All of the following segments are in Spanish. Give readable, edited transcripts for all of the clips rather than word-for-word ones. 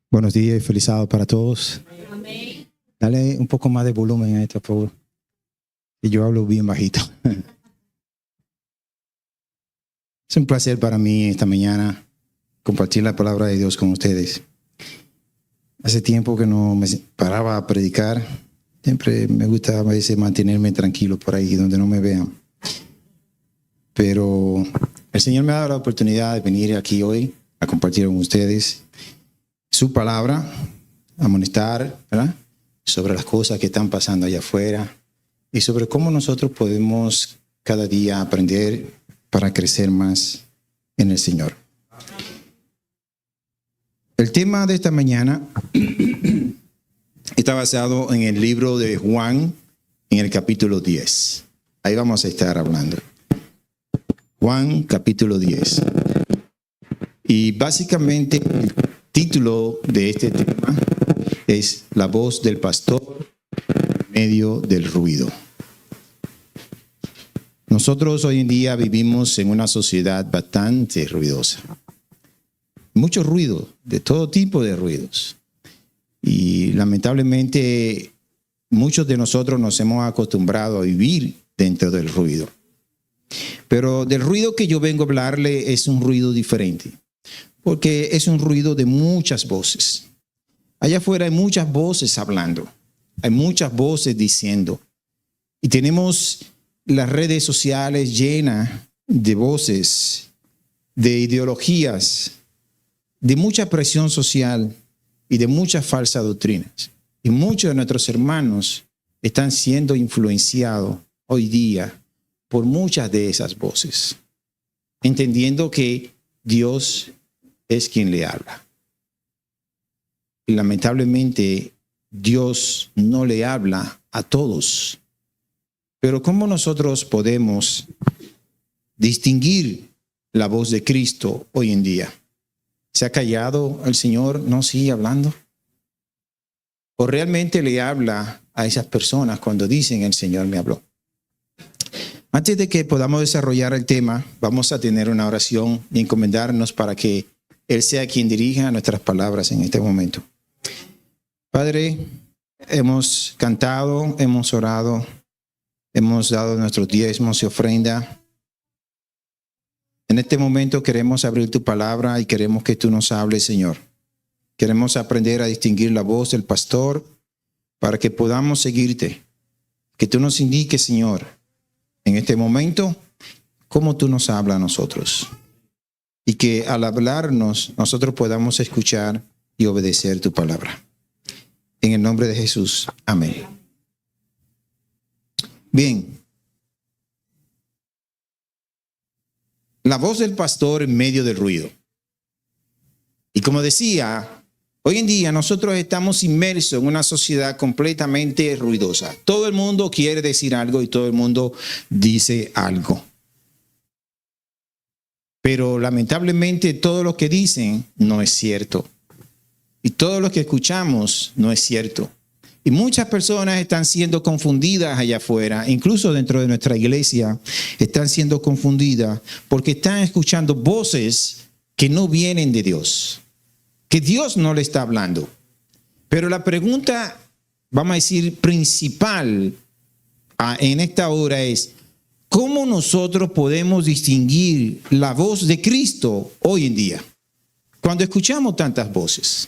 Buenos días y feliz sábado para todos. Amén. Dale un poco más de volumen a esto, por favor. Y yo hablo bien bajito. Es un placer para mí esta mañana compartir la palabra de Dios con ustedes. Hace tiempo que no me paraba a predicar. Siempre me gusta a veces mantenerme tranquilo por ahí donde no me vean. Pero el Señor me ha dado la oportunidad de venir aquí hoy a compartir con ustedes su palabra, amonestar, ¿verdad?, sobre las cosas que están pasando allá afuera y sobre cómo nosotros podemos cada día aprender para crecer más en el Señor. El tema de esta mañana está basado en el libro de Juan, en el capítulo 10. Ahí vamos a estar hablando. Juan, capítulo 10. Y básicamente el título de este tema es La voz del pastor en medio del ruido. Nosotros hoy en día vivimos en una sociedad bastante ruidosa. Mucho ruido, de todo tipo de ruidos. Y lamentablemente muchos de nosotros nos hemos acostumbrado a vivir dentro del ruido. Pero del ruido que yo vengo a hablarle es un ruido diferente, porque es un ruido de muchas voces. Allá afuera hay muchas voces hablando, hay muchas voces diciendo. Y tenemos las redes sociales llenas de voces, de ideologías, de mucha presión social y de muchas falsas doctrinas. Y muchos de nuestros hermanos están siendo influenciados hoy día por muchas de esas voces, entendiendo que Dios es quien le habla. Y lamentablemente Dios no le habla a todos. Pero ¿cómo nosotros podemos distinguir la voz de Cristo hoy en día? ¿Se ha callado el Señor? ¿No sigue hablando? ¿O realmente le habla a esas personas cuando dicen el Señor me habló? Antes de que podamos desarrollar el tema, vamos a tener una oración y encomendarnos para que Él sea quien dirija nuestras palabras en este momento. Padre, hemos cantado, hemos orado, hemos dado nuestros diezmos y ofrenda. En este momento queremos abrir tu palabra y queremos que tú nos hables, Señor. Queremos aprender a distinguir la voz del pastor para que podamos seguirte. Que tú nos indiques, Señor, en este momento, cómo tú nos hablas a nosotros. Y que al hablarnos, nosotros podamos escuchar y obedecer tu palabra. En el nombre de Jesús. Amén. Bien. La voz del pastor en medio del ruido. Y como decía, hoy en día nosotros estamos inmersos en una sociedad completamente ruidosa. Todo el mundo quiere decir algo y todo el mundo dice algo. Pero lamentablemente todo lo que dicen no es cierto. Y todo lo que escuchamos no es cierto. Y muchas personas están siendo confundidas allá afuera, incluso dentro de nuestra iglesia, están siendo confundidas porque están escuchando voces que no vienen de Dios, que Dios no le está hablando. Pero la pregunta, vamos a decir, principal en esta hora es, ¿cómo nosotros podemos distinguir la voz de Cristo hoy en día? Cuando escuchamos tantas voces,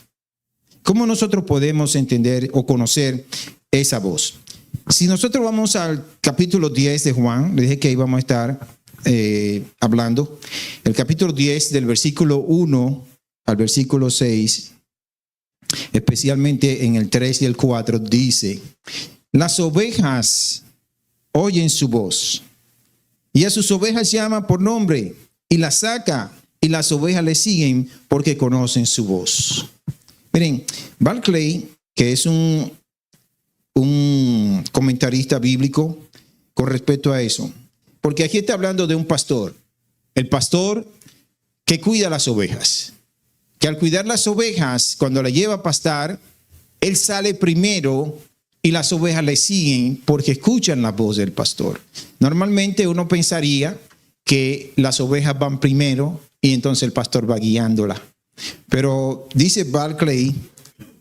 ¿cómo nosotros podemos entender o conocer esa voz? Si nosotros vamos al capítulo 10 de Juan, le dije que ahí vamos a estar hablando, el capítulo 10 del versículo 1 al versículo 6, especialmente en el 3 y el 4, dice: las ovejas oyen su voz, y a sus ovejas llama por nombre, y las saca, y las ovejas le siguen porque conocen su voz. Miren, Barclay, que es un comentarista bíblico con respecto a eso, porque aquí está hablando de un pastor, el pastor que cuida las ovejas, que al cuidar las ovejas, cuando la lleva a pastar, él sale primero y las ovejas le siguen porque escuchan la voz del pastor. Normalmente uno pensaría que las ovejas van primero y entonces el pastor va guiándola. Pero dice Barclay,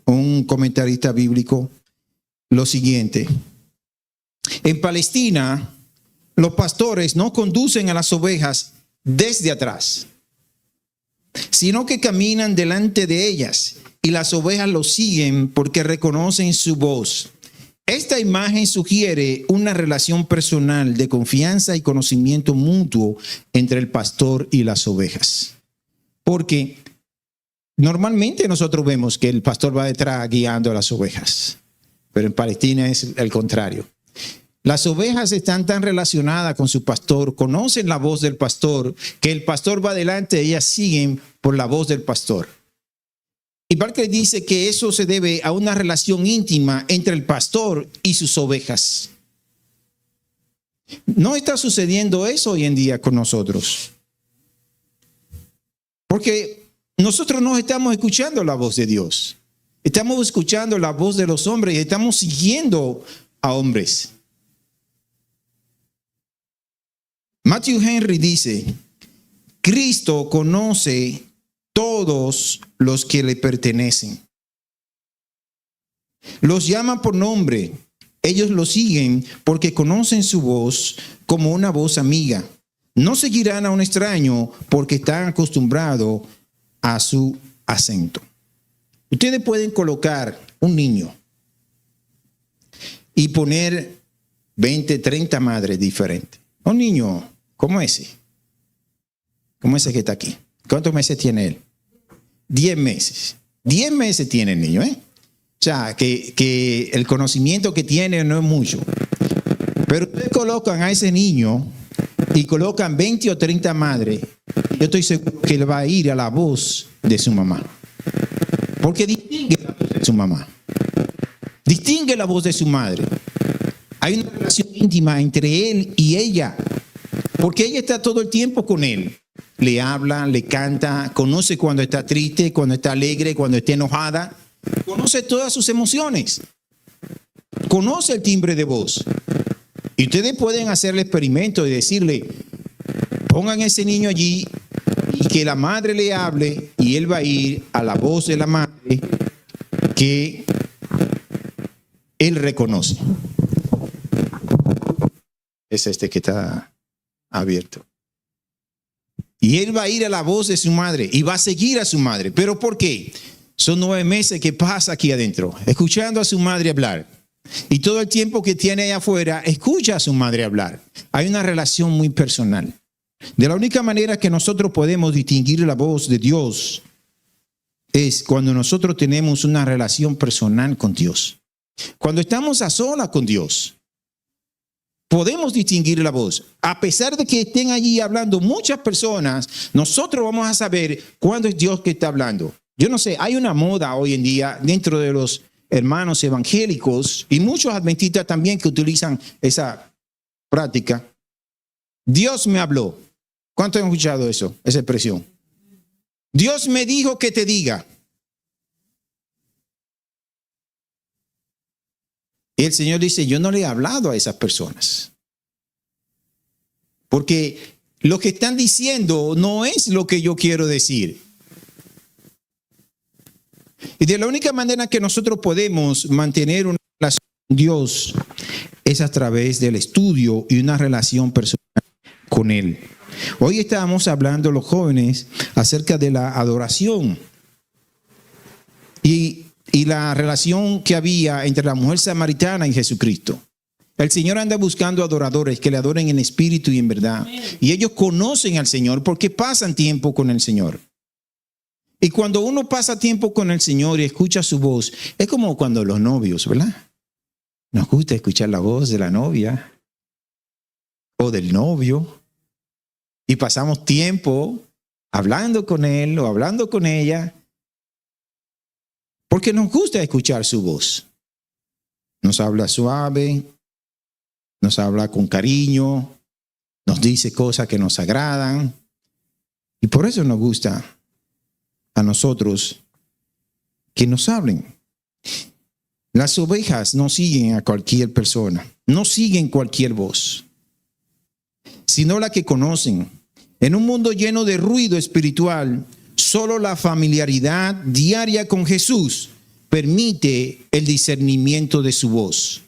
un comentarista bíblico, lo siguiente: en Palestina, los pastores no conducen a las ovejas desde atrás, sino que caminan delante de ellas y las ovejas los siguen porque reconocen su voz. Esta imagen sugiere una relación personal de confianza y conocimiento mutuo entre el pastor y las ovejas. Porque normalmente nosotros vemos que el pastor va detrás guiando a las ovejas, pero en Palestina es el contrario. Las ovejas están tan relacionadas con su pastor, conocen la voz del pastor, que el pastor va adelante, ellas siguen por la voz del pastor. Y Barclay dice que eso se debe a una relación íntima entre el pastor y sus ovejas. No está sucediendo eso hoy en día con nosotros, porque nosotros no estamos escuchando la voz de Dios. Estamos escuchando la voz de los hombres y estamos siguiendo a hombres. Matthew Henry dice: Cristo conoce todos los que le pertenecen. Los llama por nombre. Ellos lo siguen porque conocen su voz como una voz amiga. No seguirán a un extraño porque están acostumbrados a su acento. Ustedes pueden colocar un niño y poner 20, 30 madres diferentes. Un niño como ese que está aquí. ¿Cuántos meses tiene él? 10 meses. 10 meses tiene el niño, ¿eh? O sea, que el conocimiento que tiene no es mucho. Pero ustedes colocan a ese niño y colocan 20 o 30 madres, yo estoy seguro que le va a ir a la voz de su mamá. Porque distingue la voz de su mamá. Distingue la voz de su madre. Hay una relación íntima entre él y ella, porque ella está todo el tiempo con él. Le habla, le canta, conoce cuando está triste, cuando está alegre, cuando está enojada. Conoce todas sus emociones. Conoce el timbre de voz. Y ustedes pueden hacer el experimento y decirle: pongan ese niño allí y que la madre le hable, y él va a ir a la voz de la madre que él reconoce. Es este que está abierto. Y él va a ir a la voz de su madre y va a seguir a su madre. ¿Pero por qué? Son 9 meses que pasa aquí adentro, escuchando a su madre hablar. Y todo el tiempo que tiene allá afuera, escucha a su madre hablar. Hay una relación muy personal. De la única manera que nosotros podemos distinguir la voz de Dios es cuando nosotros tenemos una relación personal con Dios. Cuando estamos a solas con Dios, podemos distinguir la voz. A pesar de que estén allí hablando muchas personas, nosotros vamos a saber cuándo es Dios que está hablando. Yo no sé, hay una moda hoy en día dentro de los hermanos evangélicos y muchos adventistas también que utilizan esa práctica. Dios me habló. ¿Cuántos han escuchado eso? Esa expresión. Dios me dijo que te diga. Y el Señor dice: yo no le he hablado a esas personas. Porque lo que están diciendo no es lo que yo quiero decir. Y de la única manera que nosotros podemos mantener una relación con Dios es a través del estudio y una relación personal con Él. Hoy estábamos hablando los jóvenes acerca de la adoración y la relación que había entre la mujer samaritana y Jesucristo. El Señor anda buscando adoradores que le adoren en espíritu y en verdad. Y ellos conocen al Señor porque pasan tiempo con el Señor. Y cuando uno pasa tiempo con el Señor y escucha su voz, es como cuando los novios, ¿verdad? Nos gusta escuchar la voz de la novia o del novio y pasamos tiempo hablando con él o hablando con ella porque nos gusta escuchar su voz. Nos habla suave, nos habla con cariño, nos dice cosas que nos agradan y por eso nos gusta a nosotros que nos hablen. Las ovejas no siguen a cualquier persona, no siguen cualquier voz, sino la que conocen. En un mundo lleno de ruido espiritual, Solo la familiaridad diaria con Jesús permite el discernimiento de su voz.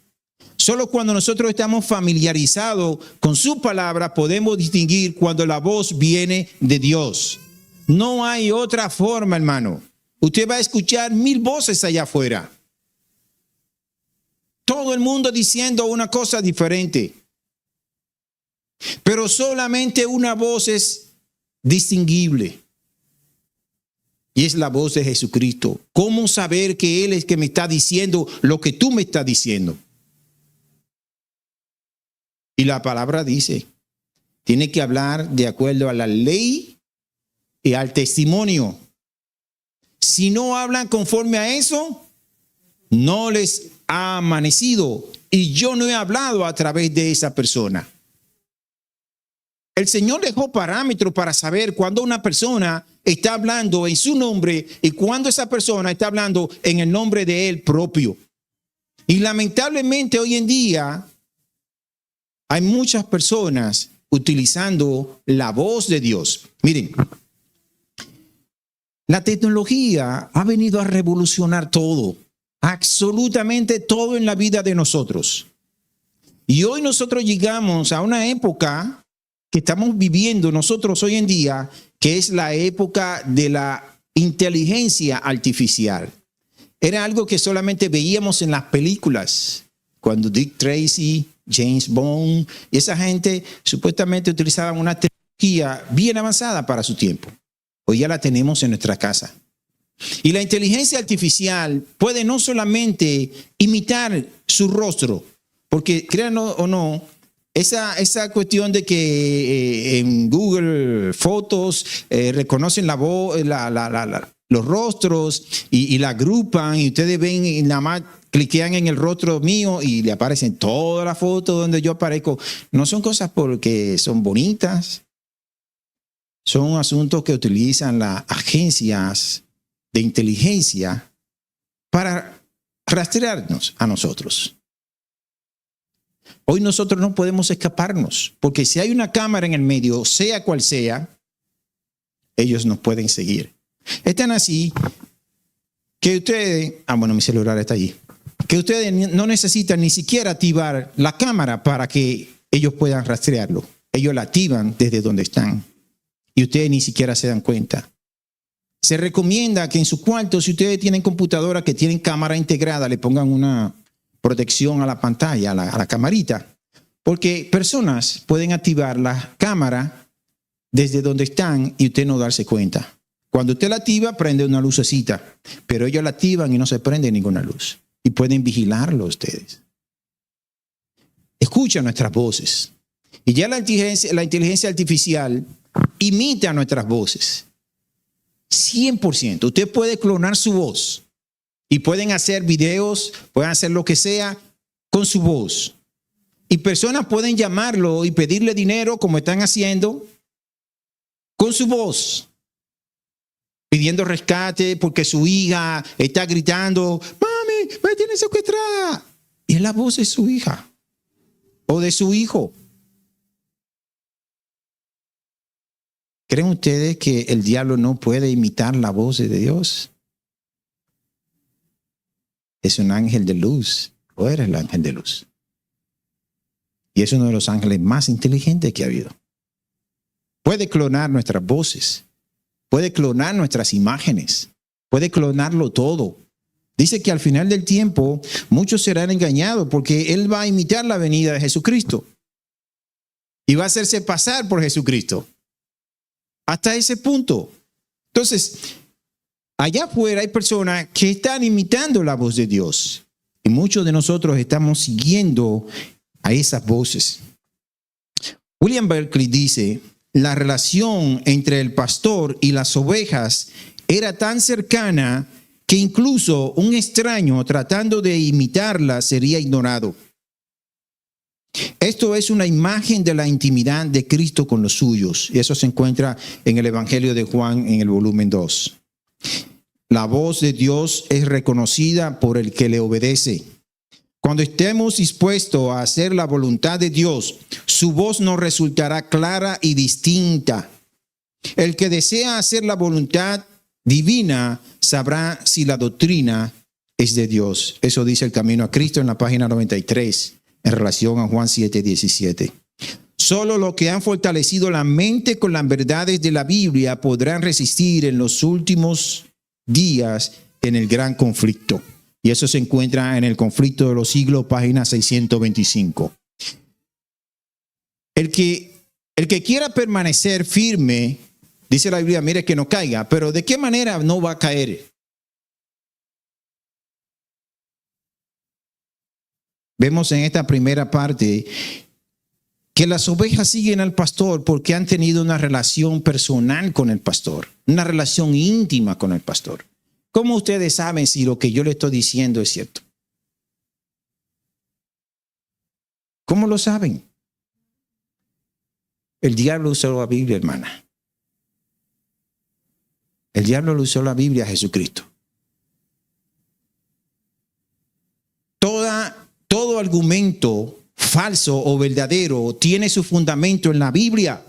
Solo cuando nosotros estamos familiarizados con su palabra podemos distinguir cuando la voz viene de Dios. No hay otra forma, hermano. Usted va a escuchar 1000 voces allá afuera. Todo el mundo diciendo una cosa diferente. Pero solamente una voz es distinguible. Y es la voz de Jesucristo. ¿Cómo saber que Él es que me está diciendo lo que tú me estás diciendo? Y la palabra dice, tiene que hablar de acuerdo a la ley y al testimonio. Si no hablan conforme a eso, no les ha amanecido. Y yo no he hablado a través de esa persona. El Señor dejó parámetros para saber cuándo una persona está hablando en su nombre y cuándo esa persona está hablando en el nombre de Él propio. Y lamentablemente hoy en día hay muchas personas utilizando la voz de Dios. Miren, la tecnología ha venido a revolucionar todo, absolutamente todo en la vida de nosotros. Y hoy nosotros llegamos a una época que estamos viviendo nosotros hoy en día, que es la época de la inteligencia artificial. Era algo que solamente veíamos en las películas, cuando Dick Tracy, James Bond, y esa gente supuestamente utilizaban una tecnología bien avanzada para su tiempo. Hoy ya la tenemos en nuestra casa. Y la inteligencia artificial puede no solamente imitar su rostro, porque créanlo o no, esa cuestión de que en Google Fotos reconocen la voz, los rostros y la agrupan y ustedes ven y nada más cliquean en el rostro mío y le aparecen todas las fotos donde yo aparezco. No son cosas porque son bonitas. Son asuntos que utilizan las agencias de inteligencia para rastrearnos a nosotros. Hoy nosotros no podemos escaparnos, porque si hay una cámara en el medio, sea cual sea, ellos nos pueden seguir. Es tan así que ustedes, mi celular está allí, que ustedes no necesitan ni siquiera activar la cámara para que ellos puedan rastrearlo. Ellos la activan desde donde están y ustedes ni siquiera se dan cuenta. Se recomienda que en su cuarto, si ustedes tienen computadora que tienen cámara integrada, le pongan una protección a la pantalla, a la camarita, porque personas pueden activar la cámara desde donde están y usted no darse cuenta. Cuando usted la activa, prende una lucecita, pero ellos la activan y no se prende ninguna luz. Y pueden vigilarlo ustedes. Escucha nuestras voces. Y ya la inteligencia artificial imita nuestras voces. 100%. Usted puede clonar su voz. Y pueden hacer videos, pueden hacer lo que sea con su voz. Y personas pueden llamarlo y pedirle dinero como están haciendo con su voz. Pidiendo rescate porque su hija está gritando, mami, me tiene secuestrada. Y es la voz de su hija o de su hijo. ¿Creen ustedes que el diablo no puede imitar la voz de Dios? Es un ángel de luz, o eres el ángel de luz. Y es uno de los ángeles más inteligentes que ha habido. Puede clonar nuestras voces, puede clonar nuestras imágenes, puede clonarlo todo. Dice que al final del tiempo muchos serán engañados porque Él va a imitar la venida de Jesucristo. Y va a hacerse pasar por Jesucristo. Hasta ese punto. Entonces, allá afuera hay personas que están imitando la voz de Dios. Y muchos de nosotros estamos siguiendo a esas voces. William Berkeley dice, la relación entre el pastor y las ovejas era tan cercana que incluso un extraño tratando de imitarla sería ignorado. Esto es una imagen de la intimidad de Cristo con los suyos. Y eso se encuentra en el Evangelio de Juan en el volumen 2. La voz de Dios es reconocida por el que le obedece. Cuando estemos dispuestos a hacer la voluntad de Dios, su voz nos resultará clara y distinta. El que desea hacer la voluntad divina sabrá si la doctrina es de Dios. Eso dice El Camino a Cristo en la página 93 en relación a Juan 7:17. Solo los que han fortalecido la mente con las verdades de la Biblia podrán resistir en los últimos días en el gran conflicto. Y eso se encuentra en El Conflicto de los Siglos, página 625. El que quiera permanecer firme, dice la Biblia, mire que no caiga, pero ¿de qué manera no va a caer? Vemos en esta primera parte que las ovejas siguen al pastor porque han tenido una relación personal con el pastor, una relación íntima con el pastor. ¿Cómo ustedes saben si lo que yo le estoy diciendo es cierto? ¿Cómo lo saben? El diablo usó la Biblia, hermana. El diablo le usó la Biblia a Jesucristo. Todo argumento falso o verdadero tiene su fundamento en la Biblia.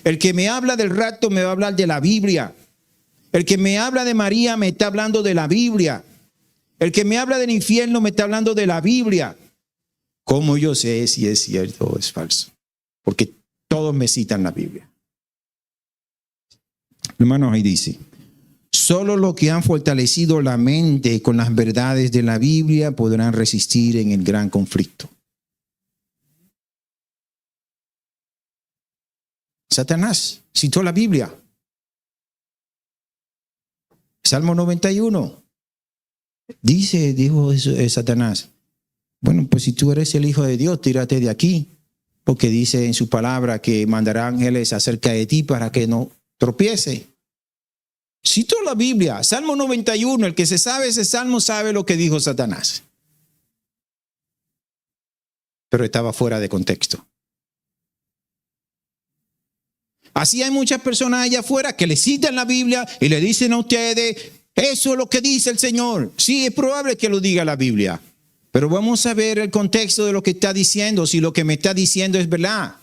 El que me habla del rapto me va a hablar de la Biblia. El que me habla de María me está hablando de la Biblia. El que me habla del infierno me está hablando de la Biblia. ¿Cómo yo sé si es cierto o es falso? Porque todos me citan la Biblia. Hermanos, ahí dice: solo los que han fortalecido la mente con las verdades de la Biblia podrán resistir en el gran conflicto. Satanás citó la Biblia. Salmo 91. Dijo Satanás: bueno, pues si tú eres el Hijo de Dios, tírate de aquí. Porque dice en su palabra que mandará ángeles acerca de ti para que no tropiece. Citó la Biblia, Salmo 91. El que se sabe ese salmo sabe lo que dijo Satanás. Pero estaba fuera de contexto. Así hay muchas personas allá afuera que le citan la Biblia y le dicen a ustedes: eso es lo que dice el Señor. Sí, es probable que lo diga la Biblia, pero vamos a ver el contexto de lo que está diciendo, si lo que me está diciendo es verdad.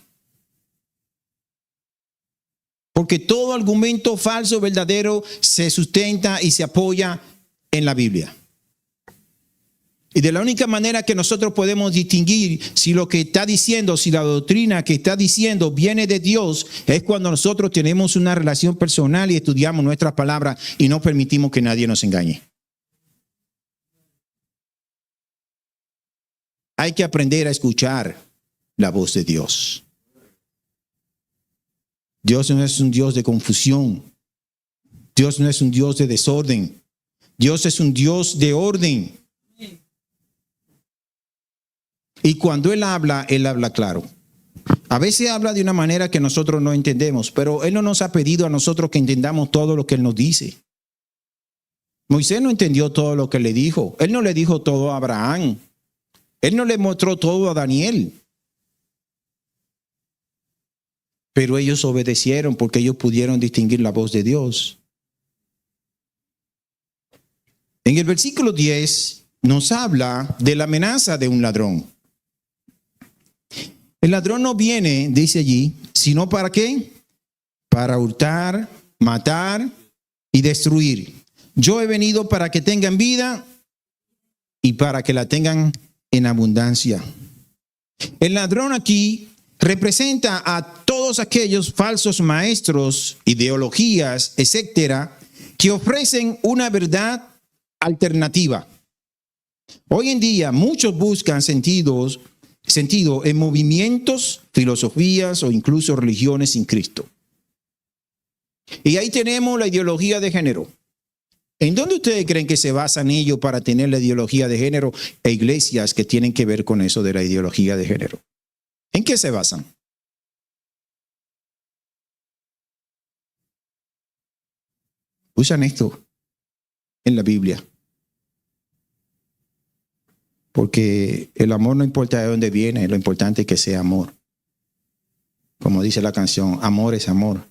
Porque todo argumento falso, verdadero, se sustenta y se apoya en la Biblia. Y de la única manera que nosotros podemos distinguir si lo que está diciendo, si la doctrina que está diciendo viene de Dios, es cuando nosotros tenemos una relación personal y estudiamos nuestras palabras y no permitimos que nadie nos engañe. Hay que aprender a escuchar la voz de Dios. Dios no es un Dios de confusión. Dios no es un Dios de desorden. Dios es un Dios de orden. Y cuando Él habla claro. A veces habla de una manera que nosotros no entendemos, pero Él no nos ha pedido a nosotros que entendamos todo lo que Él nos dice. Moisés no entendió todo lo que le dijo. Él no le dijo todo a Abraham. Él no le mostró todo a Daniel. Pero ellos obedecieron porque ellos pudieron distinguir la voz de Dios. En el versículo 10 nos habla de la amenaza de un ladrón. El ladrón no viene, dice allí, sino ¿para qué? Para hurtar, matar y destruir. Yo he venido para que tengan vida y para que la tengan en abundancia. El ladrón aquí representa a todos aquellos falsos maestros, ideologías, etcétera, que ofrecen una verdad alternativa. Hoy en día muchos buscan sentido en movimientos, filosofías o incluso religiones sin Cristo. Y ahí tenemos la ideología de género. ¿En dónde ustedes creen que se basan ellos para tener la ideología de género e iglesias que tienen que ver con eso de la ideología de género? ¿En qué se basan? Usan esto en la Biblia. Porque el amor no importa de dónde viene, lo importante es que sea amor. Como dice la canción, amor es amor.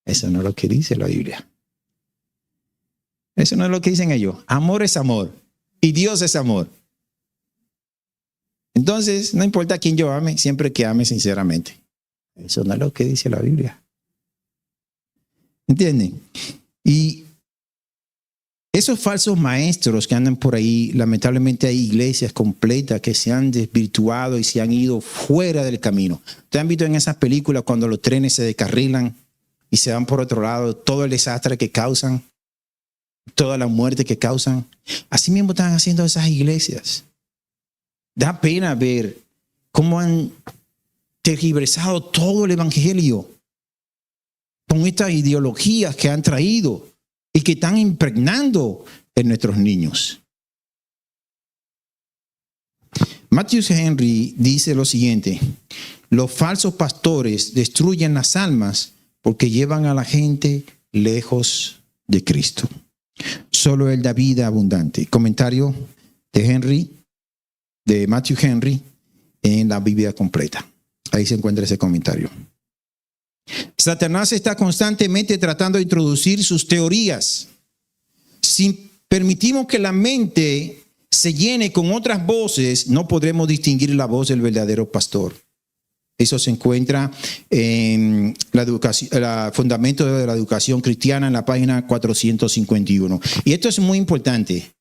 Eso no es lo que dice la Biblia. Eso no es lo que dicen ellos. Amor es amor. Y Dios es amor. Entonces, no importa a quién yo ame, siempre que ame sinceramente. Eso no es lo que dice la Biblia. ¿Entienden? Y esos falsos maestros que andan por ahí, lamentablemente hay iglesias completas que se han desvirtuado y se han ido fuera del camino. ¿Ustedes han visto en esas películas cuando los trenes se descarrilan y se van por otro lado, todo el desastre que causan, toda la muerte que causan? Así mismo están haciendo esas iglesias. Da pena ver cómo han tergiversado todo el evangelio con estas ideologías que han traído y que están impregnando en nuestros niños. Matthew Henry dice lo siguiente: los falsos pastores destruyen las almas porque llevan a la gente lejos de Cristo. Solo Él da vida abundante. Comentario de Matthew Henry en la Biblia completa. Ahí se encuentra ese comentario. Satanás está constantemente tratando de introducir sus teorías. Si permitimos que la mente se llene con otras voces, no podremos distinguir la voz del verdadero pastor. Eso se encuentra en la educación, el fundamento de la educación cristiana en la página 451. Y esto es muy importante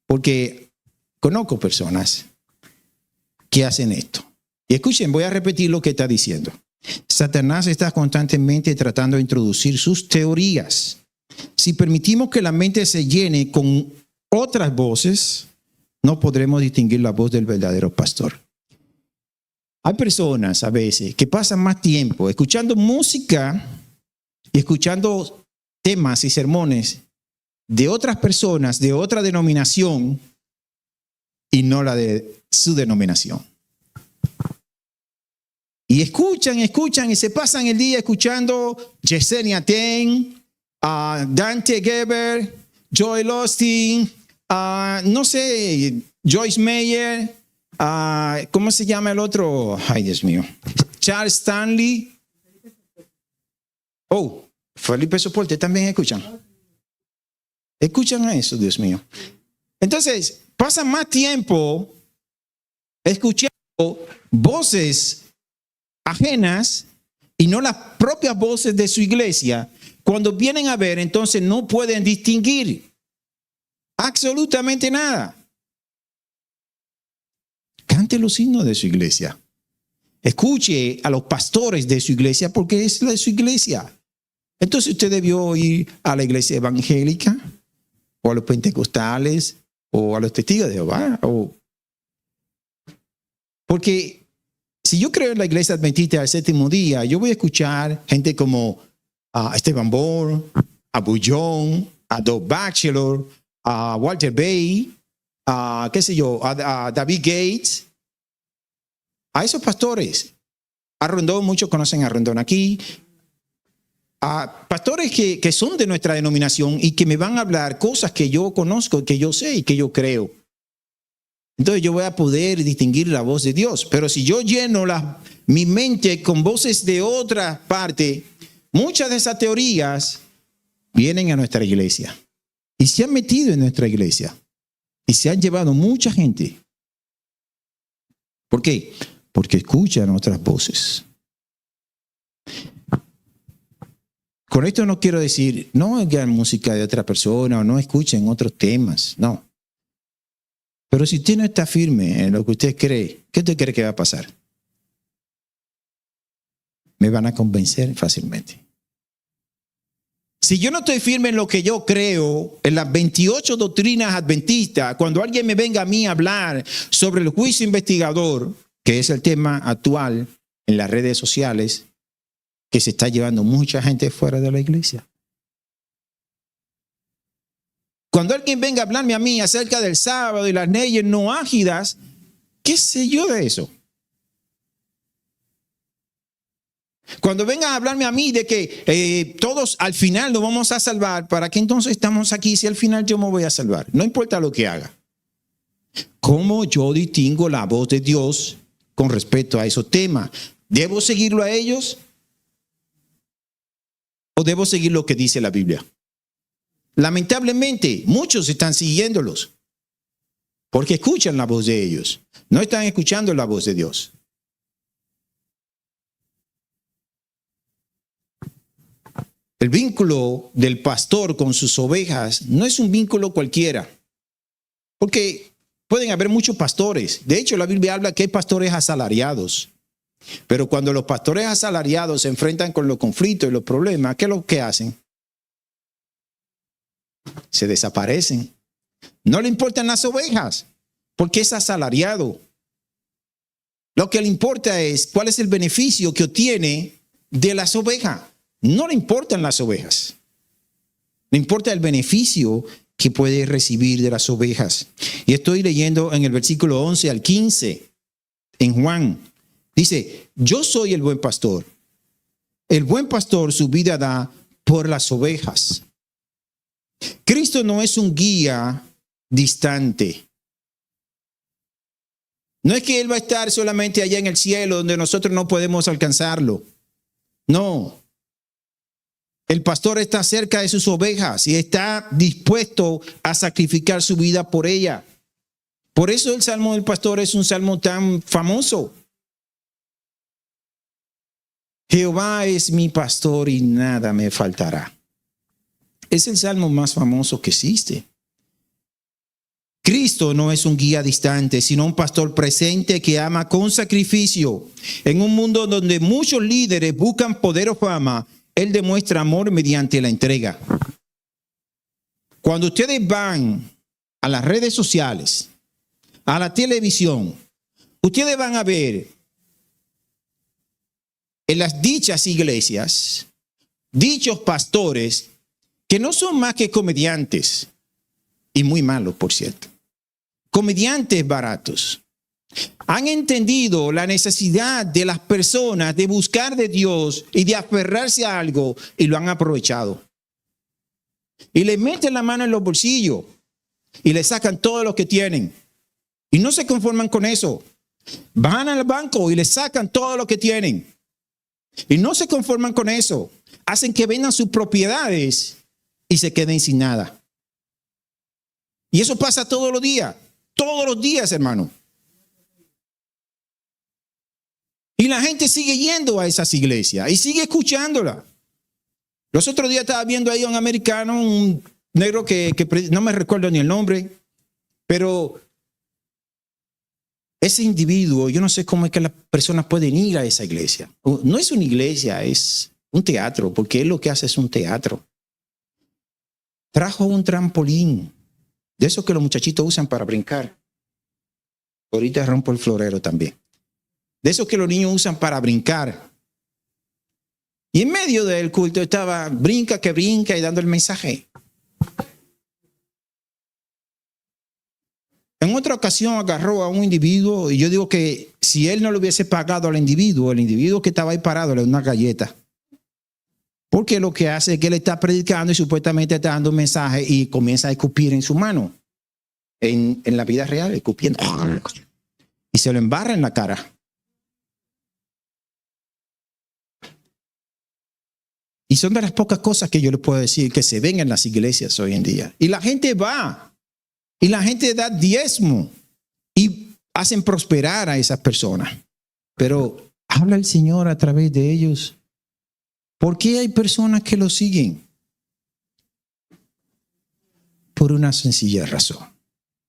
porque conozco personas que hacen esto. Y escuchen, voy a repetir lo que está diciendo. Satanás está constantemente tratando de introducir sus teorías. Si permitimos que la mente se llene con otras voces, no podremos distinguir la voz del verdadero pastor. Hay personas a veces que pasan más tiempo escuchando música y escuchando temas y sermones de otras personas, de otra denominación, y no la de su denominación. Y escuchan y se pasan el día escuchando Yesenia Ten, Dante Gebel, Joel Osteen, no sé, Joyce Meyer, ¿cómo se llama el otro? Ay, Dios mío. Charles Stanley. Oh, Felipe Soporte también escuchan. Escuchan a eso, Dios mío. Entonces, pasan más tiempo escuchando voces ajenas y no las propias voces de su iglesia. Cuando vienen a ver, entonces no pueden distinguir absolutamente nada. Cante los himnos de su iglesia. Escuche a los pastores de su iglesia porque es la de su iglesia. Entonces usted debió ir a la iglesia evangélica o a los pentecostales o a los testigos de Jehová. Porque si yo creo en la iglesia adventista del séptimo día, yo voy a escuchar gente como Esteban Bohr, a Bullón, a Doug Batchelor, a Walter Bay, a David Gates, a esos pastores. A Rondón, muchos conocen a Rondón aquí. A pastores que son de nuestra denominación y que me van a hablar cosas que yo conozco, que yo sé y que yo creo. Entonces yo voy a poder distinguir la voz de Dios. Pero si yo lleno mi mente con voces de otra parte, muchas de esas teorías vienen a nuestra iglesia y se han metido en nuestra iglesia y se han llevado mucha gente. ¿Por qué? Porque escuchan otras voces. Con esto no quiero decir, no oigan música de otra persona o no escuchen otros temas, no. Pero si usted no está firme en lo que usted cree, ¿qué usted cree que va a pasar? Me van a convencer fácilmente. Si yo no estoy firme en lo que yo creo, en las 28 doctrinas adventistas, cuando alguien me venga a mí a hablar sobre el juicio investigador, que es el tema actual en las redes sociales, que se está llevando mucha gente fuera de la iglesia. Cuando alguien venga a hablarme a mí acerca del sábado y las leyes no ágidas, ¿qué sé yo de eso? Cuando vengan a hablarme a mí de que todos al final nos vamos a salvar, ¿para qué entonces estamos aquí si al final yo me voy a salvar? No importa lo que haga. ¿Cómo yo distingo la voz de Dios con respecto a esos temas? ¿Debo seguirlo a ellos? ¿O debo seguir lo que dice la Biblia? Lamentablemente, muchos están siguiéndolos porque escuchan la voz de ellos. No están escuchando la voz de Dios. El vínculo del pastor con sus ovejas no es un vínculo cualquiera, porque pueden haber muchos pastores. De hecho, la Biblia habla que hay pastores asalariados. Pero cuando los pastores asalariados se enfrentan con los conflictos y los problemas, ¿qué es lo que hacen? Se desaparecen. No le importan las ovejas, porque es asalariado. Lo que le importa es cuál es el beneficio que obtiene de las ovejas. No le importan las ovejas. Le importa el beneficio que puede recibir de las ovejas. Y estoy leyendo en el versículo 11 al 15, en Juan. Dice, yo soy el buen pastor. El buen pastor su vida da por las ovejas. Cristo no es un guía distante. No es que Él va a estar solamente allá en el cielo donde nosotros no podemos alcanzarlo. No. El pastor está cerca de sus ovejas y está dispuesto a sacrificar su vida por ella. Por eso el Salmo del Pastor es un salmo tan famoso. Jehová es mi pastor y nada me faltará. Es el salmo más famoso que existe. Cristo no es un guía distante, sino un pastor presente que ama con sacrificio. En un mundo donde muchos líderes buscan poder o fama, Él demuestra amor mediante la entrega. Cuando ustedes van a las redes sociales, a la televisión, ustedes van a ver en las dichas iglesias, dichos pastores, que no son más que comediantes, y muy malos, por cierto. Comediantes baratos. Han entendido la necesidad de las personas de buscar de Dios y de aferrarse a algo y lo han aprovechado. Y le meten la mano en los bolsillos y le sacan todo lo que tienen. Y no se conforman con eso. Van al banco y le sacan todo lo que tienen. Y no se conforman con eso. Hacen que vendan sus propiedades y se queden sin nada. Y eso pasa todos los días, hermano. Y la gente sigue yendo a esas iglesias y sigue escuchándola. Los otros días estaba viendo ahí a un americano, un negro que no me recuerdo ni el nombre, pero ese individuo, yo no sé cómo es que las personas pueden ir a esa iglesia. No es una iglesia, es un teatro, porque él lo que hace es un teatro. Trajo un trampolín, de esos que los muchachitos usan para brincar. Ahorita rompo el florero también. De esos que los niños usan para brincar. Y en medio del culto estaba brinca que brinca y dando el mensaje. En otra ocasión agarró a un individuo y yo digo que si él no le hubiese pagado al individuo, el individuo que estaba ahí parado le dio una galleta. Porque lo que hace es que él está predicando y supuestamente está dando un mensaje y comienza a escupir en su mano. En la vida real, escupiendo. Y se lo embarra en la cara. Y son de las pocas cosas que yo le puedo decir que se ven en las iglesias hoy en día. Y la gente va. Y la gente da diezmo. Y hacen prosperar a esas personas. Pero habla el Señor a través de ellos. ¿Por qué hay personas que lo siguen? Por una sencilla razón.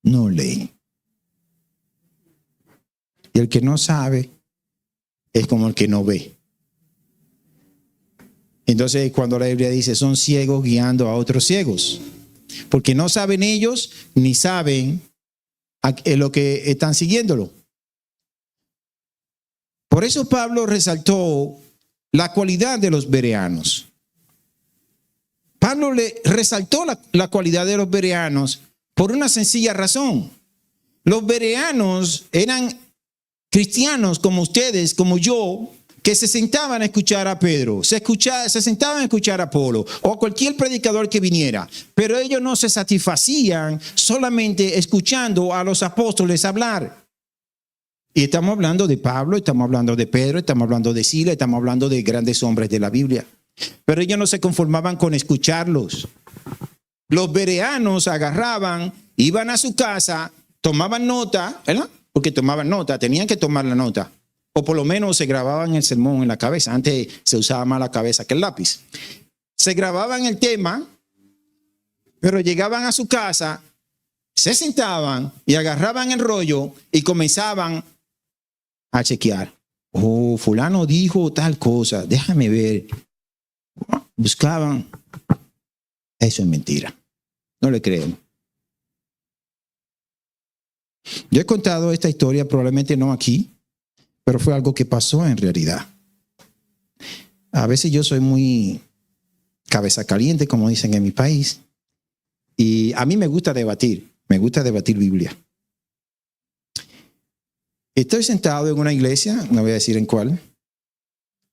No leen. Y el que no sabe es como el que no ve. Entonces, cuando la Biblia dice son ciegos guiando a otros ciegos, porque no saben ellos ni saben lo que están siguiéndolo. Por eso Pablo resaltó la cualidad de los bereanos. Pablo le resaltó la cualidad de los bereanos por una sencilla razón. Los bereanos eran cristianos como ustedes, como yo, que se sentaban a escuchar a Pedro, se sentaban a escuchar a Apolo o a cualquier predicador que viniera, pero ellos no se satisfacían solamente escuchando a los apóstoles hablar. Y estamos hablando de Pablo, estamos hablando de Pedro, estamos hablando de Silas, estamos hablando de grandes hombres de la Biblia. Pero ellos no se conformaban con escucharlos. Los bereanos agarraban, iban a su casa, tomaban nota, ¿verdad? Porque tomaban nota, tenían que tomar la nota. O por lo menos se grababan el sermón en la cabeza. Antes se usaba más la cabeza que el lápiz. se grababan el tema, pero llegaban a su casa, se sentaban y agarraban el rollo y comenzaban a chequear. Oh, fulano dijo tal cosa, déjame ver. Buscaban. Eso es mentira. No le creen. Yo he contado esta historia, probablemente no aquí, pero fue algo que pasó en realidad. A veces yo soy muy cabeza caliente, como dicen en mi país, y a mí me gusta debatir Biblia. Estoy sentado en una iglesia, no voy a decir en cuál,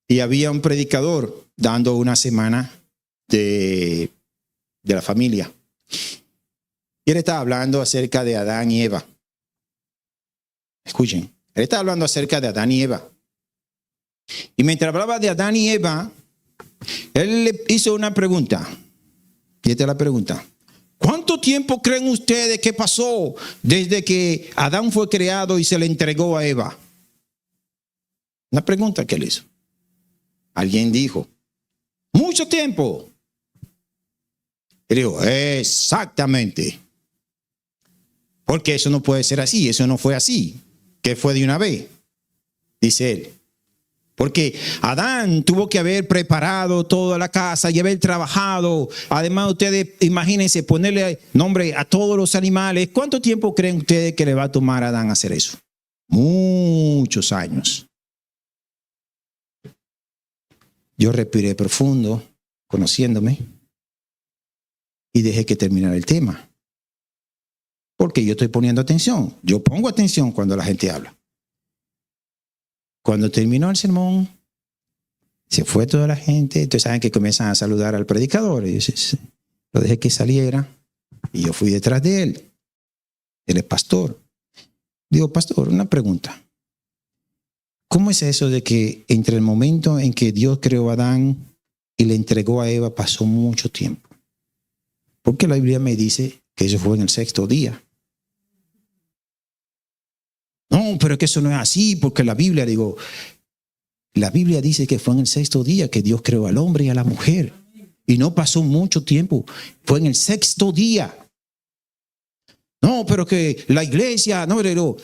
y había un predicador dando una semana de la familia. Y él estaba hablando acerca de Adán y Eva. Escuchen, él estaba hablando acerca de Adán y Eva. Y mientras hablaba de Adán y Eva, él le hizo una pregunta. Y esta es la pregunta. ¿Cuánto tiempo creen ustedes que pasó desde que Adán fue creado y se le entregó a Eva? Una pregunta que él hizo. Alguien dijo, mucho tiempo. Él dijo, exactamente. Porque eso no puede ser así, eso no fue así. Que fue de una vez, dice él. Porque Adán tuvo que haber preparado toda la casa y haber trabajado. Además, ustedes imagínense ponerle nombre a todos los animales. ¿Cuánto tiempo creen ustedes que le va a tomar a Adán hacer eso? Muchos años. Yo respiré profundo, conociéndome, y dejé que terminara el tema. Porque yo estoy poniendo atención. Yo pongo atención cuando la gente habla. Cuando terminó el sermón, se fue toda la gente. Ustedes saben que comienzan a saludar al predicador. Y yo lo dejé que saliera y yo fui detrás de él. Él es pastor. Digo, pastor, una pregunta. ¿Cómo es eso de que entre el momento en que Dios creó a Adán y le entregó a Eva pasó mucho tiempo? Porque la Biblia me dice que eso fue en el 6º día. No, pero es que eso no es así, porque la Biblia dice que fue en el 6º día que Dios creó al hombre y a la mujer. Y no pasó mucho tiempo, fue en el 6º día. No, pero que la iglesia, no, pero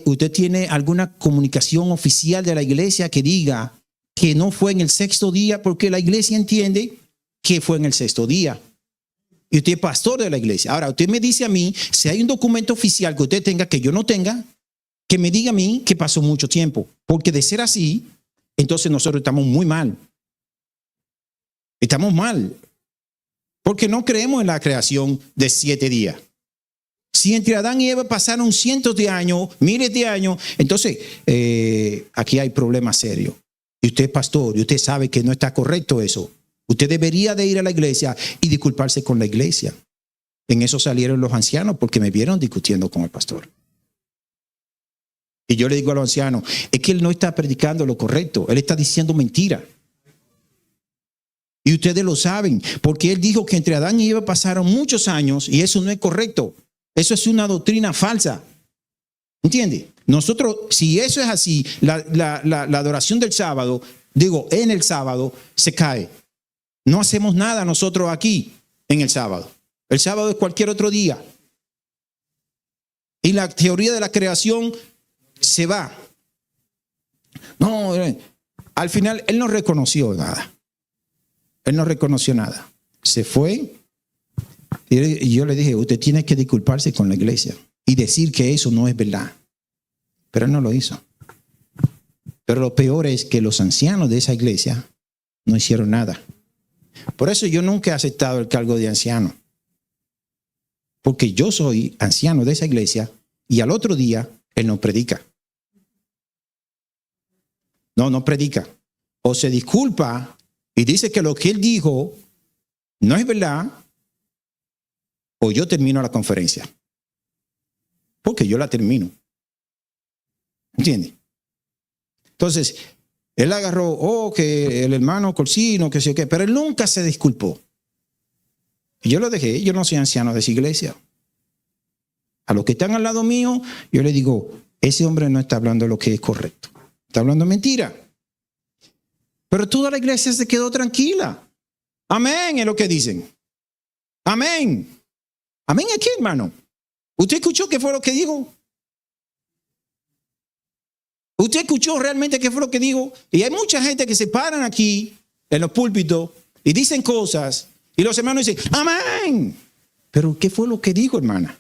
¿usted tiene alguna comunicación oficial de la iglesia que diga que no fue en el 6º día? Porque la iglesia entiende que fue en el 6º día. Y usted es pastor de la iglesia. Ahora, usted me dice a mí, si hay un documento oficial que usted tenga, que yo no tenga, que me diga a mí que pasó mucho tiempo. Porque de ser así, entonces nosotros estamos muy mal. Estamos mal. Porque no creemos en la creación de 7 días. Si entre Adán y Eva pasaron cientos de años, miles de años, entonces aquí hay problemas serios. Y usted es pastor, y usted sabe que no está correcto eso. Usted debería de ir a la iglesia y disculparse con la iglesia. En eso salieron los ancianos porque me vieron discutiendo con el pastor. Y yo le digo a los ancianos, es que él no está predicando lo correcto, él está diciendo mentira. Y ustedes lo saben, porque él dijo que entre Adán y Eva pasaron muchos años y eso no es correcto. Eso es una doctrina falsa. ¿Entiende? Nosotros, si eso es así, la adoración del sábado, en el sábado, se cae. No hacemos nada nosotros aquí en el sábado. El sábado es cualquier otro día. Y la teoría de la creación se va. No, al final él no reconoció nada. Él no reconoció nada. Se fue. Y yo le dije, usted tiene que disculparse con la iglesia y decir que eso no es verdad. Pero él no lo hizo. Pero lo peor es que los ancianos de esa iglesia no hicieron nada. Por eso yo nunca he aceptado el cargo de anciano. Porque yo soy anciano de esa iglesia y al otro día él no predica. No predica. O se disculpa y dice que lo que él dijo no es verdad, o yo termino la conferencia. Porque yo la termino. ¿Entiende? Entonces, él agarró, que el hermano Corsino, que sé qué, pero él nunca se disculpó. Y yo lo dejé, yo no soy anciano de esa iglesia. A los que están al lado mío, yo le digo, ese hombre no está hablando lo que es correcto. Está hablando mentira. Pero toda la iglesia se quedó tranquila. Amén es lo que dicen. Amén. Amén aquí, hermano. ¿Usted escuchó qué fue lo que dijo? ¿Usted escuchó realmente qué fue lo que dijo? Y hay mucha gente que se paran aquí en los púlpitos y dicen cosas y los hermanos dicen, amén. Pero ¿qué fue lo que dijo, hermana?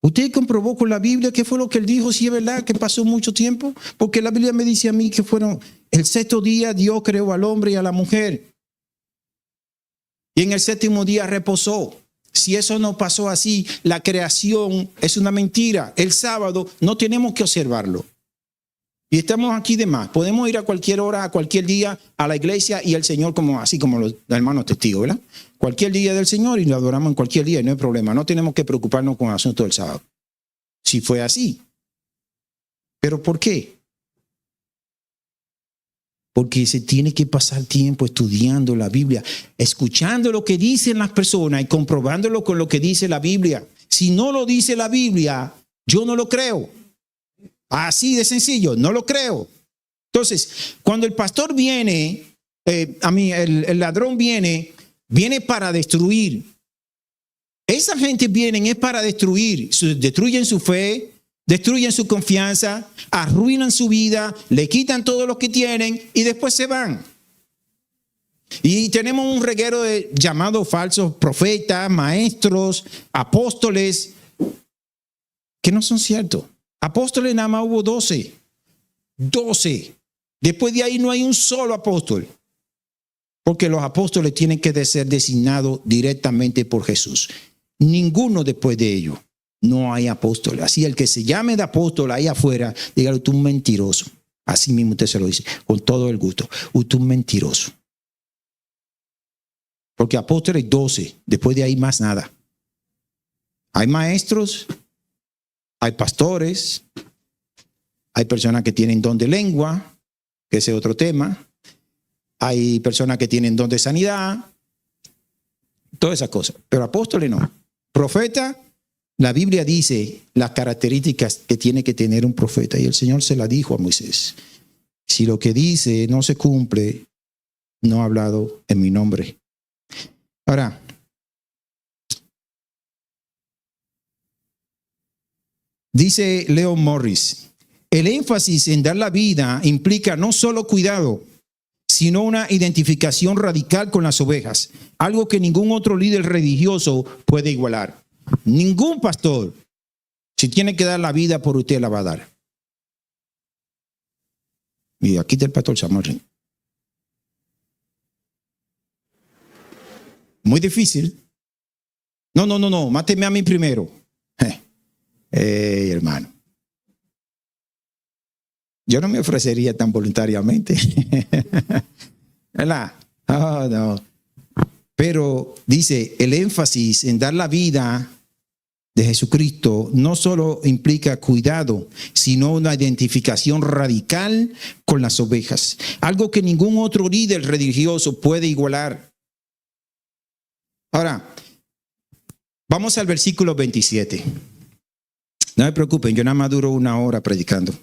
¿Usted comprobó con la Biblia qué fue lo que él dijo? Si es verdad que pasó mucho tiempo. Porque la Biblia me dice a mí que fueron el sexto día Dios creó al hombre y a la mujer. Y en el séptimo día reposó. Si eso no pasó así, la creación es una mentira. El sábado no tenemos que observarlo. Y estamos aquí de más. Podemos ir a cualquier hora, a cualquier día, a la iglesia y el Señor, así como los hermanos testigos, ¿verdad? Cualquier día del Señor y lo adoramos en cualquier día y no hay problema. No tenemos que preocuparnos con el asunto del sábado. Si fue así. ¿Pero por qué? Porque se tiene que pasar tiempo estudiando la Biblia, escuchando lo que dicen las personas y comprobándolo con lo que dice la Biblia. Si no lo dice la Biblia, yo no lo creo. Así de sencillo, no lo creo. Entonces, cuando el pastor viene, el ladrón viene para destruir. Esa gente viene es para destruir. Destruyen su fe, destruyen su confianza, arruinan su vida, le quitan todo lo que tienen y después se van. Y tenemos un reguero de llamados falsos profetas, maestros, apóstoles, que no son ciertos. Apóstoles nada más hubo 12. 12. Después de ahí no hay un solo apóstol. Porque los apóstoles tienen que ser designados directamente por Jesús. Ninguno después de ellos. No hay apóstol. Así el que se llame de apóstol ahí afuera, dígale, tú un mentiroso. Así mismo usted se lo dice, con todo el gusto. Usted un mentiroso. Porque apóstoles 12, después de ahí más nada. Hay maestros, hay pastores, hay personas que tienen don de lengua, que ese es otro tema. Hay personas que tienen don de sanidad, todas esas cosas. Pero apóstoles no. Profeta, la Biblia dice las características que tiene que tener un profeta y el Señor se la dijo a Moisés. Si lo que dice no se cumple, no ha hablado en mi nombre. Ahora, dice Leon Morris, el énfasis en dar la vida implica no solo cuidado, sino una identificación radical con las ovejas, algo que ningún otro líder religioso puede igualar. Ningún pastor, si tiene que dar la vida por usted, la va a dar. Y aquí está el pastor Samuel. Muy difícil. No, máteme a mí primero. Hermano. Yo no me ofrecería tan voluntariamente. ¿Verdad? Oh, no. Pero dice, el énfasis en dar la vida de Jesucristo no solo implica cuidado, sino una identificación radical con las ovejas. Algo que ningún otro líder religioso puede igualar. Ahora, vamos al versículo 27. No me preocupen, yo nada más duro 1 hora predicando.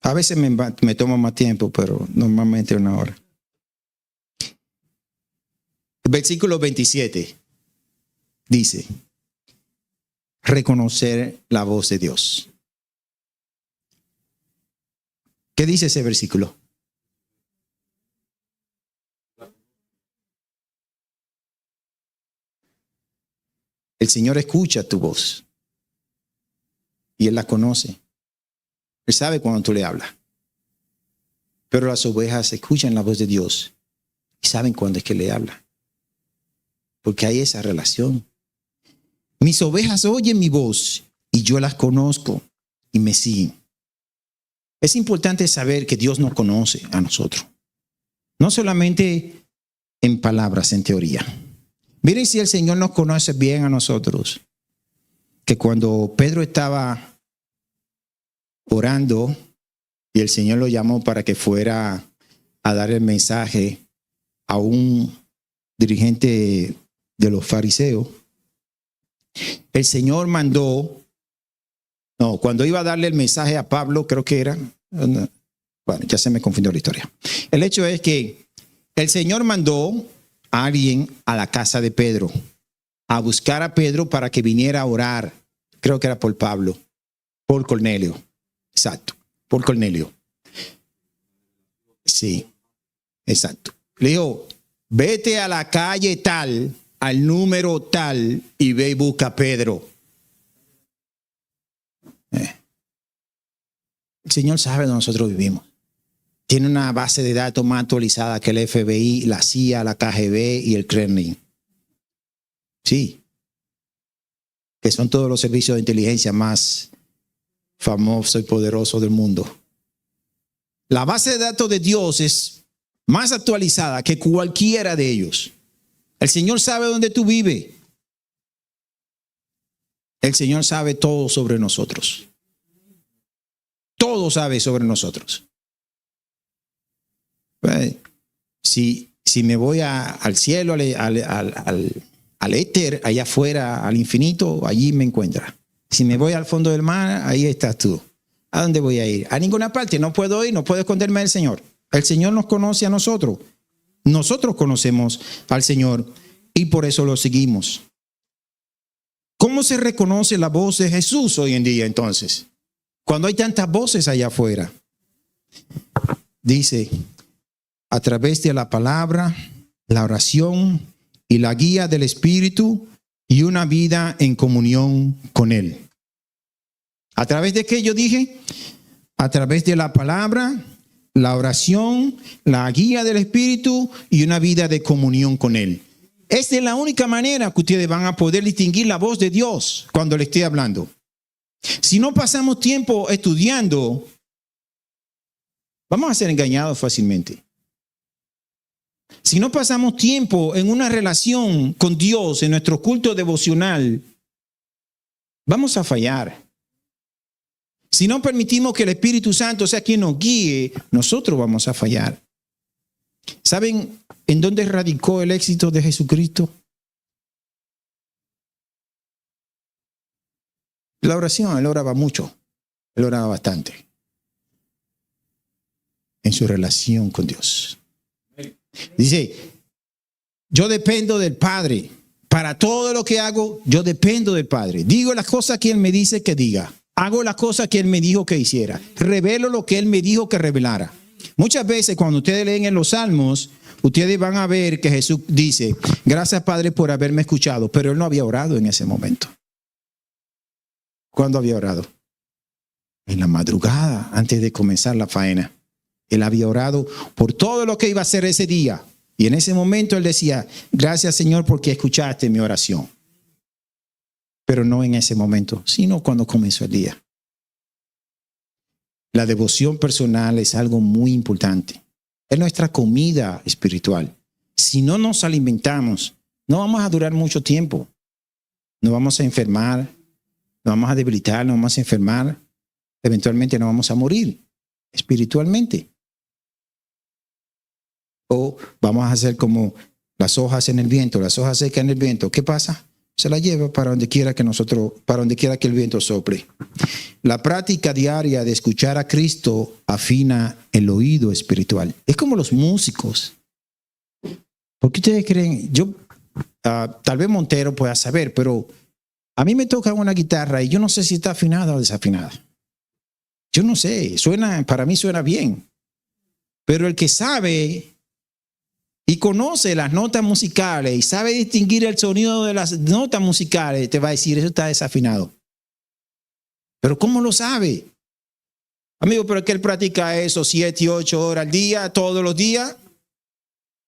A veces me tomo más tiempo, pero normalmente 1 hora. Versículo 27 dice, reconocer la voz de Dios. ¿Qué dice ese versículo? El Señor escucha tu voz y Él la conoce. Él sabe cuando tú le hablas. Pero las ovejas escuchan la voz de Dios y saben cuándo es que le habla. Porque hay esa relación. Mis ovejas oyen mi voz y yo las conozco y me siguen. Es importante saber que Dios nos conoce a nosotros. No solamente en palabras, en teoría. Miren si el Señor nos conoce bien a nosotros. Que cuando Pedro estaba orando y el Señor lo llamó para que fuera a dar el mensaje a un dirigente de los fariseos, el Señor mandó, cuando iba a darle el mensaje a Pablo, creo que era, bueno, ya se me confundió la historia. El hecho es que El Señor mandó a alguien a la casa de Pedro, a buscar a Pedro para que viniera a orar. Creo que era por Pablo, por Cornelio. Exacto, por Cornelio. Sí, exacto. Le dijo, vete a la calle tal, al número tal, y ve y busca a Pedro. El Señor sabe dónde nosotros vivimos. Tiene una base de datos más actualizada que el FBI, la CIA, la KGB y el Kremlin. Sí. Que son todos los servicios de inteligencia más famosos y poderosos del mundo. La base de datos de Dios es más actualizada que cualquiera de ellos. El Señor sabe dónde tú vives. El Señor sabe todo sobre nosotros. Todo sabe sobre nosotros. Si me voy al cielo, al éter, allá afuera, al infinito, allí me encuentra. Si me voy al fondo del mar, ahí estás tú. ¿A dónde voy a ir? A ninguna parte. No puedo ir, no puedo esconderme del Señor. El Señor nos conoce a nosotros. Nosotros conocemos al Señor y por eso lo seguimos. ¿Cómo se reconoce la voz de Jesús hoy en día entonces? Cuando hay tantas voces allá afuera. Dice, a través de la palabra, la oración y la guía del Espíritu y una vida en comunión con Él. ¿A través de qué yo dije? A través de la palabra, la oración, la guía del Espíritu y una vida de comunión con Él. Esta es la única manera que ustedes van a poder distinguir la voz de Dios cuando le esté hablando. Si no pasamos tiempo estudiando, vamos a ser engañados fácilmente. Si no pasamos tiempo en una relación con Dios, en nuestro culto devocional, vamos a fallar. Si no permitimos que el Espíritu Santo sea quien nos guíe, nosotros vamos a fallar. ¿Saben en dónde radicó el éxito de Jesucristo? La oración, él oraba mucho, él oraba bastante. En su relación con Dios. Dice, yo dependo del Padre. Para todo lo que hago, yo dependo del Padre. Digo las cosas que Él me dice que diga. Hago las cosas que Él me dijo que hiciera. Revelo lo que Él me dijo que revelara. Muchas veces cuando ustedes leen en los Salmos, ustedes van a ver que Jesús dice, gracias Padre por haberme escuchado. Pero Él no había orado en ese momento. ¿Cuándo había orado? En la madrugada, antes de comenzar la faena. Él había orado por todo lo que iba a hacer ese día. Y en ese momento él decía, gracias Señor porque escuchaste mi oración. Pero no en ese momento, sino cuando comenzó el día. La devoción personal es algo muy importante. Es nuestra comida espiritual. Si no nos alimentamos, no vamos a durar mucho tiempo. Nos vamos a enfermar, nos vamos a debilitar, nos vamos a enfermar. Eventualmente nos vamos a morir espiritualmente. O vamos a hacer como las hojas en el viento, las hojas secas en el viento. ¿Qué pasa? Se la lleva para donde quiera que el viento sople. La práctica diaria de escuchar a Cristo afina el oído espiritual. Es como los músicos. ¿Por qué ustedes creen? Tal vez Montero pueda saber, pero a mí me toca una guitarra y yo no sé si está afinada o desafinada. Yo no sé, para mí suena bien. Pero el que sabe y conoce las notas musicales y sabe distinguir el sonido de las notas musicales, te va a decir, eso está desafinado. Pero ¿cómo lo sabe? Amigo, pero es que él practica eso 7 y 8 horas al día, todos los días.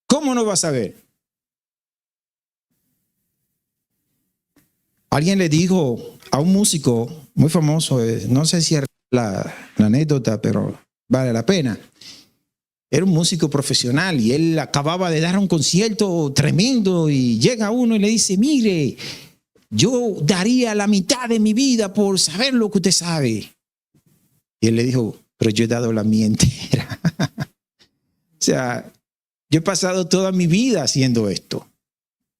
¿Cómo no va a saber? Alguien le dijo a un músico muy famoso, no sé si es la anécdota, pero vale la pena. Era un músico profesional y él acababa de dar un concierto tremendo y llega uno y le dice, mire, yo daría la mitad de mi vida por saber lo que usted sabe. Y él le dijo, pero yo he dado la mía entera. O sea, yo he pasado toda mi vida haciendo esto.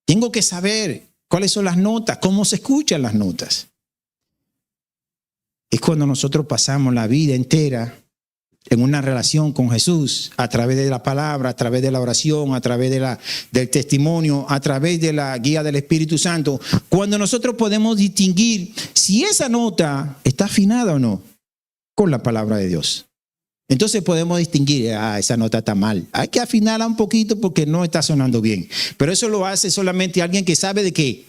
Tengo que saber cuáles son las notas, cómo se escuchan las notas. Es cuando nosotros pasamos la vida entera en una relación con Jesús, a través de la palabra, a través de la oración, a través del testimonio, a través de la guía del Espíritu Santo, cuando nosotros podemos distinguir si esa nota está afinada o no con la palabra de Dios. Entonces podemos distinguir, esa nota está mal. Hay que afinarla un poquito porque no está sonando bien. Pero eso lo hace solamente alguien que sabe de qué.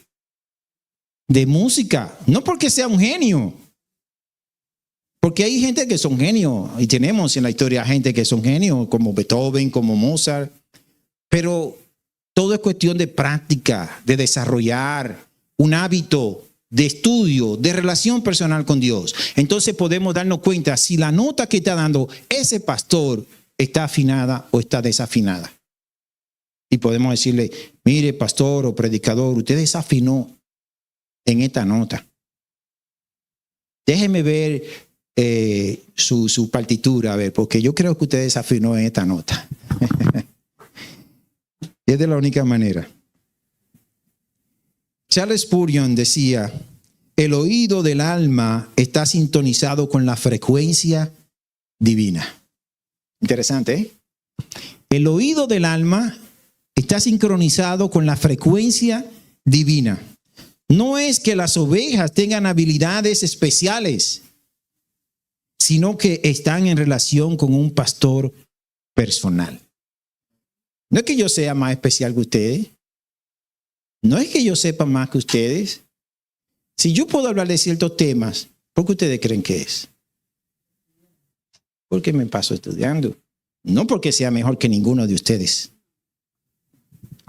De música. No porque sea un genio. Porque hay gente que son genios. Y tenemos en la historia gente que son genios, como Beethoven, como Mozart. Pero todo es cuestión de práctica, de desarrollar un hábito de estudio, de relación personal con Dios. Entonces podemos darnos cuenta si la nota que está dando ese pastor está afinada o está desafinada. Y podemos decirle, mire, pastor o predicador, usted desafinó en esta nota. Déjeme ver su partitura, a ver, porque yo creo que usted desafinó en esta nota. Es de la única manera. Charles Spurgeon decía, el oído del alma está sintonizado con la frecuencia divina. Interesante, ¿eh? El oído del alma está sincronizado con la frecuencia divina. No es que las ovejas tengan habilidades especiales, sino que están en relación con un pastor personal. No es que yo sea más especial que ustedes. No es que yo sepa más que ustedes. Si yo puedo hablar de ciertos temas, ¿por qué ustedes creen que es? Porque me paso estudiando. No porque sea mejor que ninguno de ustedes,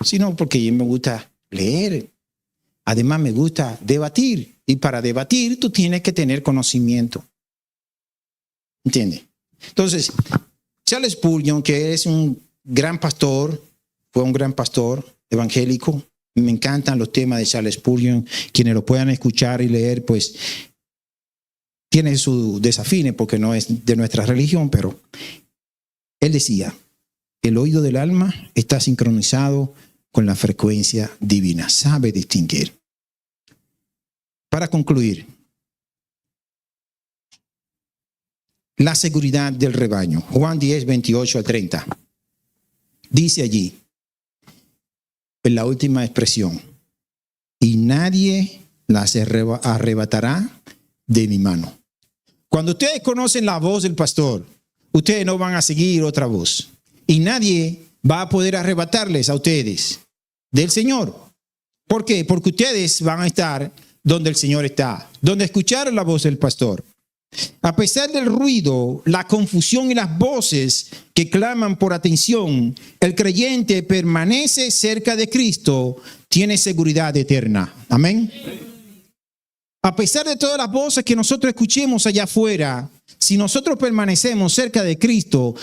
sino porque a mí me gusta leer. Además me gusta debatir. Y para debatir tú tienes que tener conocimiento. ¿Entiendes? Entonces, Charles Spurgeon, que es un gran pastor, fue un gran pastor evangélico. Me encantan los temas de Charles Spurgeon. Quienes lo puedan escuchar y leer, pues tiene su desafine porque no es de nuestra religión, pero él decía, el oído del alma está sincronizado con la frecuencia divina. Sabe distinguir. Para concluir, la seguridad del rebaño. Juan 10, 28 a 30. Dice allí, en la última expresión, y nadie las arrebatará de mi mano. Cuando ustedes conocen la voz del pastor, ustedes no van a seguir otra voz. Y nadie va a poder arrebatarles a ustedes del Señor. ¿Por qué? Porque ustedes van a estar donde el Señor está, donde escucharon la voz del pastor. A pesar del ruido, la confusión y las voces que claman por atención, el creyente permanece cerca de Cristo, tiene seguridad eterna. Amén. A pesar de todas las voces que nosotros escuchemos allá afuera, si nosotros permanecemos cerca de Cristo,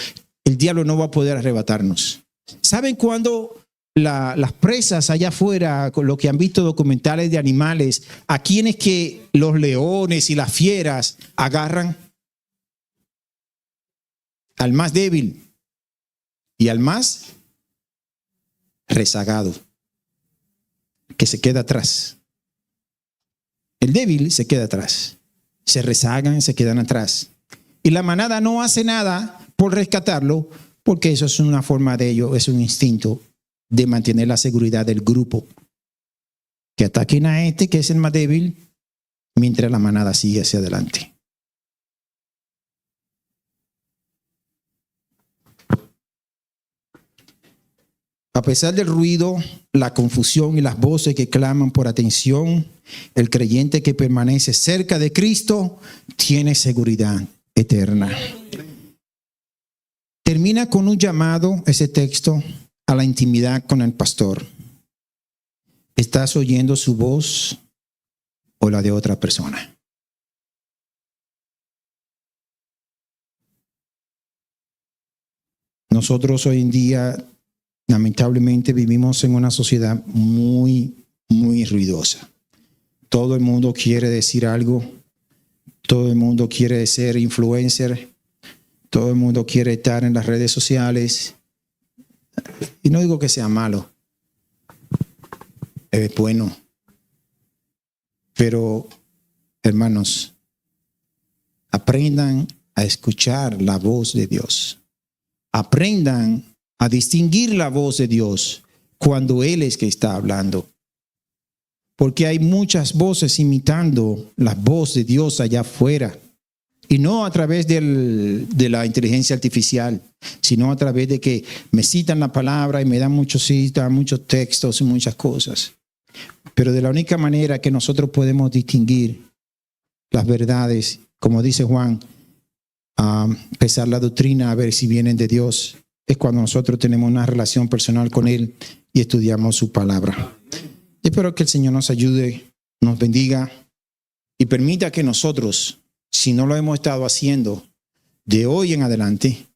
el diablo no va a poder arrebatarnos. ¿Saben cuándo las presas allá afuera, con lo que han visto documentales de animales, a quienes que los leones y las fieras agarran? Al más débil y al más rezagado, que se queda atrás. El débil se queda atrás. Se rezagan, se quedan atrás. Y la manada no hace nada por rescatarlo, porque eso es una forma de ello, es un instinto de mantener la seguridad del grupo. Que ataquen a este, que es el más débil, mientras la manada sigue hacia adelante. A pesar del ruido, la confusión y las voces que claman por atención, el creyente que permanece cerca de Cristo tiene seguridad eterna. Termina con un llamado, ese texto, a la intimidad con el pastor. ¿Estás oyendo su voz o la de otra persona? Nosotros hoy en día, lamentablemente, vivimos en una sociedad muy, muy ruidosa. Todo el mundo quiere decir algo. Todo el mundo quiere ser influencer. Todo el mundo quiere estar en las redes sociales. Y no digo que sea malo. Es bueno. Pero, hermanos, aprendan a escuchar la voz de Dios. Aprendan a distinguir la voz de Dios cuando Él es que está hablando. Porque hay muchas voces imitando la voz de Dios allá afuera. Y no a través de la inteligencia artificial, sino a través de que me citan la palabra y me dan muchos citas, muchos textos y muchas cosas. Pero de la única manera que nosotros podemos distinguir las verdades, como dice Juan, pesar la doctrina, a ver si vienen de Dios, es cuando nosotros tenemos una relación personal con Él y estudiamos su palabra. Espero que el Señor nos ayude, nos bendiga y permita que nosotros, si no lo hemos estado haciendo, de hoy en adelante,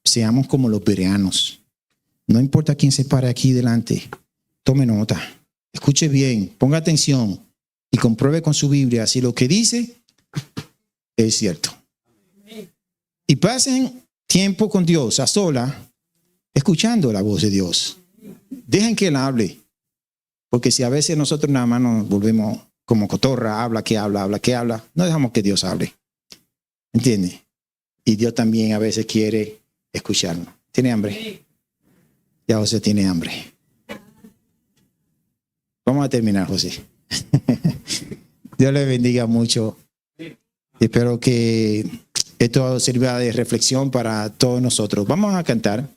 seamos como los bereanos. No importa quién se pare aquí delante, tome nota, escuche bien, ponga atención y compruebe con su Biblia si lo que dice es cierto. Y pasen tiempo con Dios a sola, escuchando la voz de Dios. Dejen que Él hable, porque si a veces nosotros nada más nos volvemos como cotorra, habla, no dejamos que Dios hable. ¿Entiende? Y Dios también a veces quiere escucharnos. ¿Tiene hambre? Ya José tiene hambre. Vamos a terminar, José. Dios le bendiga mucho. Espero que esto sirva de reflexión para todos nosotros. Vamos a cantar.